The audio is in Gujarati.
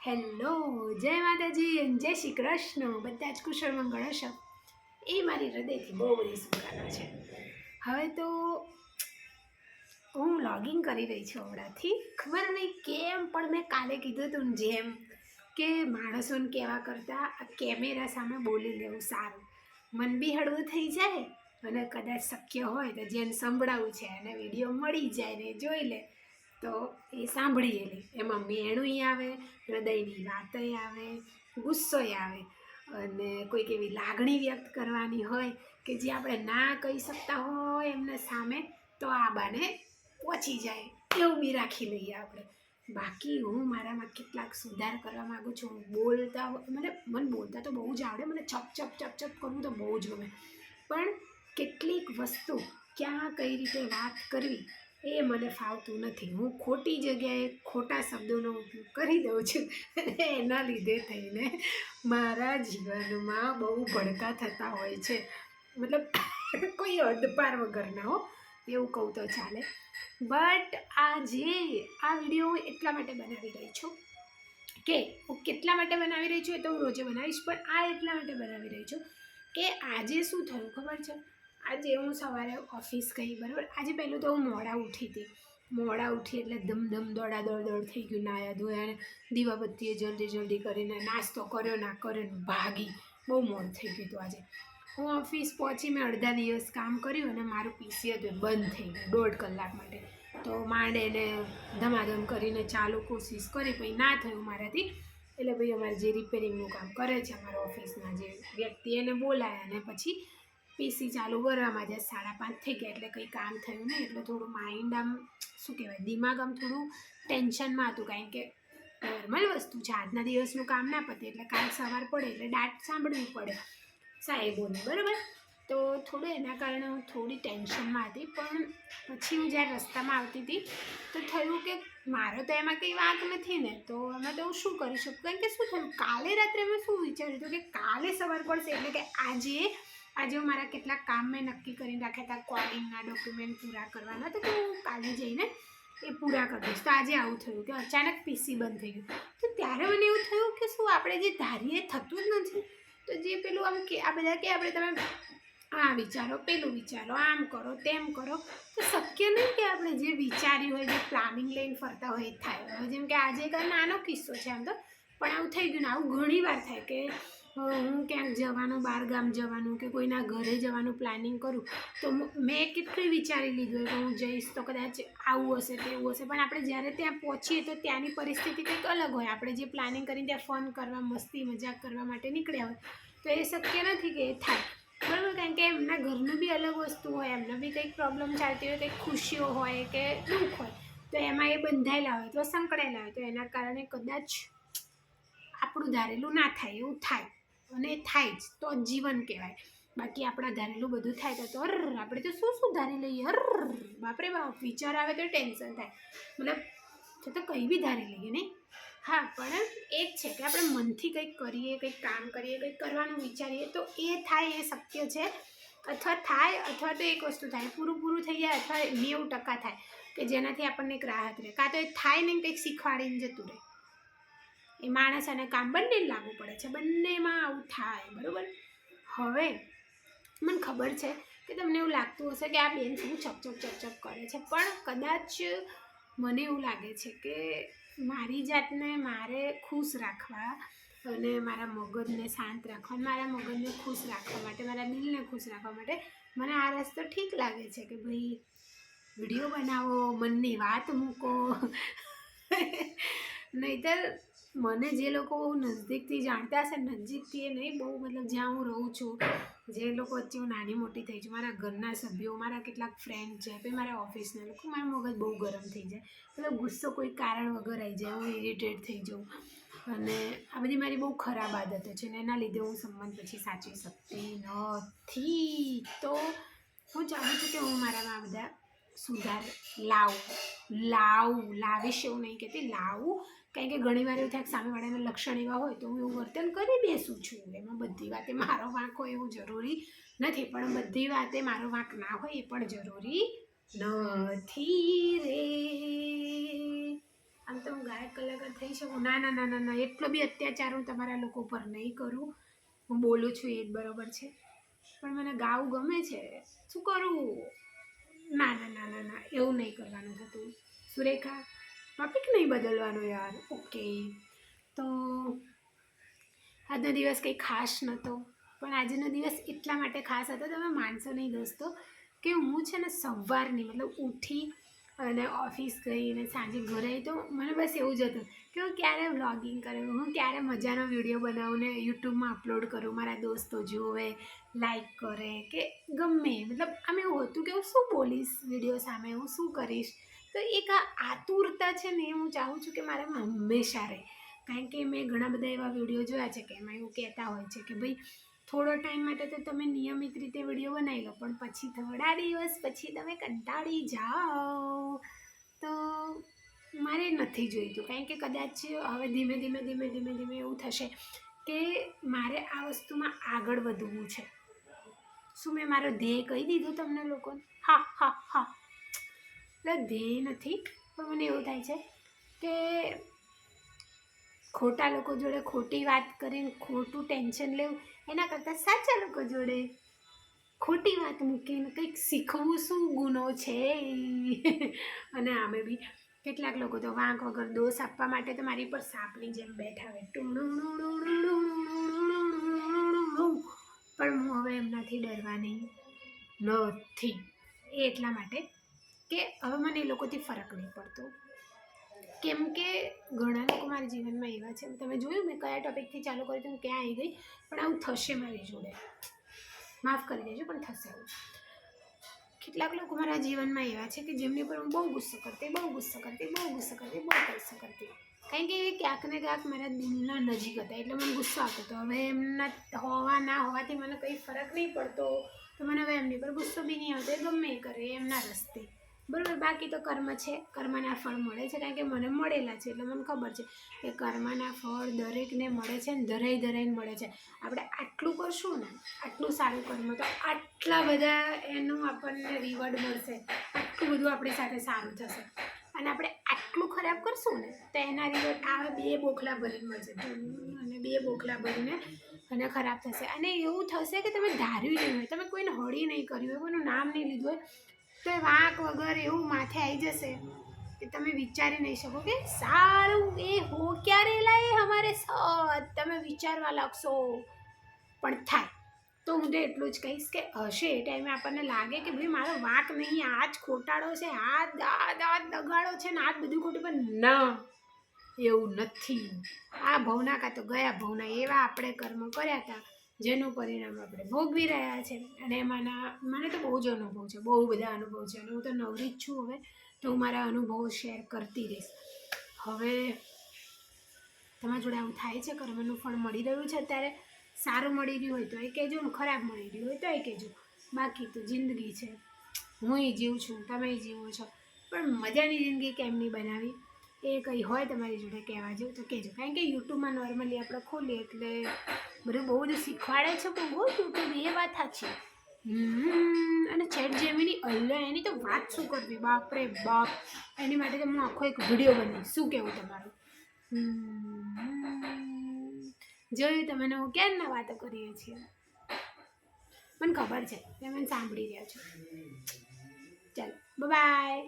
હેલો, જય માતાજી અને જય શ્રી કૃષ્ણ. બધા જ કુશળ મંગળ હશો એ મારી હૃદયથી બહુ બધી શુભકામના છે. હવે તો હું લોગિંગ કરી રહી છું હમણાંથી. ખબર નહીં કેમ, પણ મેં કાલે કીધું હતું ને જેમ કે માણસોને કહેવા કરતાં આ કેમેરા સામે બોલી લેવું સારું. મન બી હળવું થઈ જાય અને કદાચ શક્ય હોય તો જેને સંભળાવું છે અને વિડીયો મળી જાય ને જોઈ લે તો એ સાંભળીએ લે. એમાં મેણુંય આવે, હૃદયની વાતય આવે, ગુસ્સોય આવે અને કોઈક એવી લાગણી વ્યક્ત કરવાની હોય કે જે આપણે ના કહી શકતા હોય એમને સામે, તો આ બાને પહોંચી જાય એવું બી રાખી લઈએ આપણે. બાકી હું મારામાં કેટલાક સુધાર કરવા માગું છું. બોલતા મને બોલતા તો બહુ જ આવડે, મને ચપ કરવું તો બહુ જ ગમે, પણ કેટલીક વસ્તુ ક્યાં કઈ રીતે વાત કરવી એ મને ફાવતું નથી. હું ખોટી જગ્યાએ ખોટા શબ્દોનો ઉપયોગ કરી દઉં છું અને એના લીધે થઈને મારા જીવનમાં બહુ ભડકા થતા હોય છે. મતલબ કોઈ હદપાર વગરના હો, એવું કહું તો ચાલે. બટ આ વિડીયો હું એટલા માટે બનાવી રહી છું કે હું કેટલા માટે બનાવી રહી છું એ તો હું રોજે બનાવીશ, પણ આ એટલા માટે બનાવી રહી છું કે આજે શું થયું ખબર છે. આજે હું સવારે ઓફિસ ગઈ, બરાબર. આજે પહેલું તો હું મોડા ઉઠી એટલે ધમ દોડ થઈ ગયું. નાયા ધોયા ને દીવાબત્તીએ જલ્દી કરીને નાસ્તો કર્યો ના કર્યો ને ભાગી. બહુ મોડું થઈ ગયું હતું આજે. હું ઓફિસ પહોંચી, મેં અડધા દિવસ કામ કર્યું અને મારું પીસી હતું બંધ થઈ ગયું 1.5 કલાક માટે. તો માંડ એને ધમાધમ કરીને ચાલુ કોશિશ કરી, પછી ના થયું મારાથી. એટલે ભાઈ અમારે જે રિપેરિંગનું કામ કરે છે અમારા ઓફિસના જે વ્યક્તિ, એને બોલાયા અને પછી પીસી ચાલુ કરવામાં જ 5:30 થઈ ગયા. એટલે કંઈ કામ થયું નહીં. એટલે થોડું માઇન્ડ આમ શું કહેવાય, દિમાગ આમ થોડું ટેન્શનમાં હતું, કારણ કે નોર્મલ વસ્તુ છે, આજના દિવસનું કામ ના પતે એટલે કાલ સવાર પડે એટલે દાટ સાંભળવી પડે સાહેબોને, બરાબર. તો થોડું એના કારણે હું થોડી ટેન્શનમાં હતી. પણ પછી હું જ્યારે રસ્તામાં આવતી હતી તો થયું કે મારો તો એમાં કંઈ વાંક નથી ને, તો એમાં તો હું શું કરી શકું. કારણ કે શું થયું, કાલે રાત્રે મેં શું વિચાર્યું હતું કે કાલે સવાર પડશે એટલે કે આજે હું મારા કેટલાક કામ મેં નક્કી કરીને રાખ્યા હતા. કોડિંગના ડોક્યુમેન્ટ પૂરા કરવાના હતા, તો હું કાલે જઈને એ પૂરા કરી દઈશ. તો આજે આવું થયું કે અચાનક પીસી બંધ થઈ ગયું. તો ત્યારે મને એવું થયું કે શું આપણે જે ધારીએ થતું જ નથી. તો જે પેલું આમ કે આ બધા કે આપણે તમે આ વિચારો, પેલું વિચારો, આમ કરો તેમ કરો, તો શક્ય નહીં કે આપણે જે વિચાર્યું હોય, જે પ્લાનિંગ લઈને ફરતા હોય એ થાય. હવે જેમ કે આજે એક નાનો કિસ્સો છે આમ તો, પણ આવું થઈ ગયું ને. આવું ઘણી વાર થાય કે હું ક્યાંક જવાનું, બહાર ગામ જવાનું કે કોઈના ઘરે જવાનું પ્લાનિંગ કરું, તો મેં કેટલું વિચારી લીધું હોય કે હું જઈશ તો કદાચ આવું હશે તેવું હશે, પણ આપણે જ્યારે ત્યાં પહોંચીએ તો ત્યાંની પરિસ્થિતિ કંઈક અલગ હોય. આપણે જે પ્લાનિંગ કરીને ત્યાં ફન કરવા, મસ્તી મજાક કરવા માટે નીકળ્યા હોય, તો એ શક્ય નથી કે એ થાય, બરાબર. કારણ કે એમના ઘરનું બી અલગ વસ્તુ હોય, એમને બી કંઈક પ્રોબ્લેમ ચાલતી હોય, કંઈક ખુશીઓ હોય કે દુઃખ હોય, તો એમાં એ બંધાયેલા હોય, તો સંકળાયેલા હોય, તો એના કારણે કદાચ આપણું ધારેલું ના થાય એવું થાય, અને થાય જ તો જીવન કહેવાય. બાકી આપણા ધારેલું બધું થાય તો આપણે તો શું ધારી લઈએ, બાપરે બાપ, વિચાર આવે તો ટેન્શન થાય. મતલબ તો કંઈ બી ધારી લઈએ નહીં. હા, પણ એ જ છે કે આપણે મનથી કંઈક કરીએ, કંઈક કામ કરીએ, કંઈક કરવાનું વિચારીએ તો એ થાય, એ શક્ય છે. અથવા થાય, અથવા તો એક વસ્તુ થાય, પૂરું થઈ જાય, અથવા 90% થાય કે જેનાથી આપણને એક રાહત રહે. કાં તો એ થાય ને કંઈક શીખવાડીને જતું રહે. એ માણસ અને કામ બંને લાગુ પડે છે, બંનેમાં આવું થાય, બરાબર. હવે મને ખબર છે કે તમને એવું લાગતું હશે કે આ બેન શું ચપ કરે છે, પણ કદાચ મને એવું લાગે છે કે મારી જાતને મારે ખુશ રાખવા અને મારા મગજને શાંત રાખવા, મારા મગજને ખુશ રાખવા માટે, મારા દિલને ખુશ રાખવા માટે મને આ રસ્તો ઠીક લાગે છે કે ભાઈ વિડીયો બનાવો, મનની વાત મૂકો. નહીંતર મને જે લોકો બહુ નજદીકથી જાણતા હશે, નજીકથી એ નહીં, બહુ મતલબ જ્યાં હું રહું છું, જે લોકો વચ્ચે હું નાની મોટી થઈ છું, મારા ઘરના સભ્યો, મારા કેટલાક ફ્રેન્ડ છે, પછી મારા ઓફિસના લોકો, મારા મગજ બહુ ગરમ થઈ જાય, મતલબ ગુસ્સો કોઈ કારણ વગર આવી જાય, હું ઇરિટેટ થઈ જાઉં. અને આ બધી મારી બહુ ખરાબ આદતો છે ને એના લીધે હું સંબંધ પછી સાચવી શકતી નથી. તો હું ચાહું છું કે હું મારામાં બધા સુધાર લાવીશ એવું નહીં કહેતી, લાવું. કારણ કે ઘણી વાર એવું થાય કે સામેવાળાના લક્ષણ એવા હોય તો હું એવું વર્તન કરી બેસું છું. એમાં બધી વાતે મારો વાંક હોય એવું જરૂરી નથી, પણ બધી વાતે મારો વાંક ના હોય એ પણ જરૂરી નથી રે. આમ તો હું ગાયક કલાકાર થઈ શકું, ના ના ના ના ના, એટલો બી અત્યાચાર હું તમારા લોકો પર નહીં કરું. હું બોલું છું એ જ બરાબર છે, પણ મને ગાવું ગમે છે, શું કરું? ના ના ના ના ના, એવું નહીં કરવાનું થતું. સુરેખા, ટોપિક નહીં બદલવાનો યાર. ઓકે, તો આજનો દિવસ કંઈ ખાસ નહોતો, પણ આજનો દિવસ એટલા માટે ખાસ હતો, તમે માનશો નહીં દોસ્તો, કે હું છે ને સવારની મતલબ ઉઠી અને ઓફિસ ગઈ અને સાંજે ઘરે આવી તો મને બસ એવું જ હતું કે હું ક્યારે વ્લોગિંગ કરું, હું ક્યારે મજાનો વિડીયો બનાવું ને યુટ્યુબમાં અપલોડ કરું, મારા દોસ્તો જોવે, લાઈક કરે કે ગમે, મતલબ આમ એવું હતું કે હું શું બોલીશ વિડીયો સામે, હું શું કરીશ. તો એક આ આતુરતા છે ને એ હું ચાહું છું કે મારામાં હંમેશા રહે, કારણ કે મેં ઘણા બધા એવા વિડીયો જોયા છે કે એમાં એવું કહેતા હોય છે કે ભાઈ થોડો ટાઈમ માટે તો તમે નિયમિત રીતે વિડીયો બનાવી લો, પણ પછી થોડા દિવસ પછી તમે કંટાળી જાઓ. તો મારે નથી જોઈતું, કારણ કે કદાચ હવે ધીમે ધીમે ધીમે ધીમે ધીમે એવું થશે કે મારે આ વસ્તુમાં આગળ વધવું છે. શું મેં મારો ધ્યેય કહી દીધું તમને લોકોને? હા હા હા, એટલે ધ્યેય નથી, પણ મને એવું થાય છે કે ખોટા લોકો જોડે ખોટી વાત કરીને ખોટું ટેન્શન લેવું એના કરતાં સાચા લોકો જોડે ખોટી વાત મૂકીને કંઈક શીખવું શું ગુનો છે. અને આમે બી કેટલાક લોકો તો વાંક વગર દોષ આપવા માટે તો મારી પર સાપની જેમ બેઠા હોય, પણ હું હવે એમનાથી ડરવાની નથી. એ એટલા માટે કે હવે મને એ લોકોથી ફરક નહીં પડતો, કેમ કે ઘણા લોકો મારા જીવનમાં એવા છે, તમે જોયું મેં કયા ટોપિકથી ચાલુ કર્યું હતું, ક્યાં આવી ગઈ, પણ આવું થશે મારી જોડે, માફ કરી દેજો પણ થશે આવું. કેટલાક લોકો મારા જીવનમાં એવા છે કે જેમની પર હું બહુ ગુસ્સો કરતી, કારણ કે એ ક્યાંક ને ક્યાંક મારા દિલના નજીક હતા, એટલે મને ગુસ્સો આવતો હતો. હવે એમના હોવા ના હોવાથી મને કંઈ ફરક નહીં પડતો, તો મને હવે એમની પર ગુસ્સો બી નહીં આવતો, એ ગમે એ કરે એમના રસ્તે, બરાબર. બાકી તો કર્મ છે, કર્મના ફળ મળે છે, કારણ કે મને મળેલા છે, એટલે મને ખબર છે કે કર્મના ફળ દરેકને મળે છે ને ધરાઈને મળે છે. આપણે આટલું કરશું ને, આટલું સારું કર્મ, તો આટલા બધા એનું આપણને રિવોર્ડ મળશે, આટલું બધું આપણી સાથે સારું થશે. અને આપણે આટલું ખરાબ કરશું ને તો એના રિવોર્ડ આ 2 બોખલા ભરીને મળશે, અને 2 બોખલા ભરીને અને ખરાબ થશે. અને એવું થશે કે તમે ધાર્યું નહીં હોય, તમે કોઈને હળી નહીં કર્યું હોય, કોઈનું નામ નહીં લીધું હોય, તો એ વાંક વગર એવું માથે આવી જશે કે તમે વિચારી નહીં શકો કે સારું એ હો ક્યારે લાયે હમારે સાથ, તમે વિચારવા લાગશો. પણ થાય તો હું તો એટલું જ કહીશ કે હશે એ ટાઈમે આપણને લાગે કે ભાઈ મારો વાંક નહીં, આ જ ખોટાડો છે, આ દગાડો છે ને આ જ બધું ખોટું, પણ ના, એવું નથી. આ ભવના કાં તો ગયા ભવના એવા આપણે કર્મ કર્યા હતા જેનું પરિણામ આપણે ભોગવી રહ્યા છે. અને એમાંના મને તો બહુ જ અનુભવ છે, બહુ બધા અનુભવ છે, અને હું તો નવરી જ છું હવે, તો હું મારા અનુભવો શેર કરતી રહીશ. હવે તમારા જોડે આવું થાય છે, કર્મનું ફળ મળી રહ્યું છે, અત્યારે સારું મળી રહ્યું હોય તો એ કહેજો, ખરાબ મળી રહ્યું હોય તો એ કહેજો. બાકી તો જિંદગી છે, હું જીવું છું, તમે જીવો છો, પણ મજાની જિંદગી કેમ નહીં બનાવી, એ કંઈ હોય તમારી જોડે કહેવા જેવું તો કહેજો. કારણ કે યુટ્યુબમાં નોર્મલી આપણે ખોલીએ એટલે બધું બહુ બધું શીખવાડે છે, પણ બહુ યુટ્યુબ એ વાત સાચી. અને ચેટ જેમિની અલ્લા એની તો વાત શું કરવી, બાપરે બાપ, એની માટે તો હું આખો એક વિડીયો બનાવીશ. શું કહેવું તમારું? જોયું તમે, હું ક્યારના વાતો કરીએ છીએ, મને ખબર છે તમે મને સાંભળી રહ્યા છો. ચાલો બાય.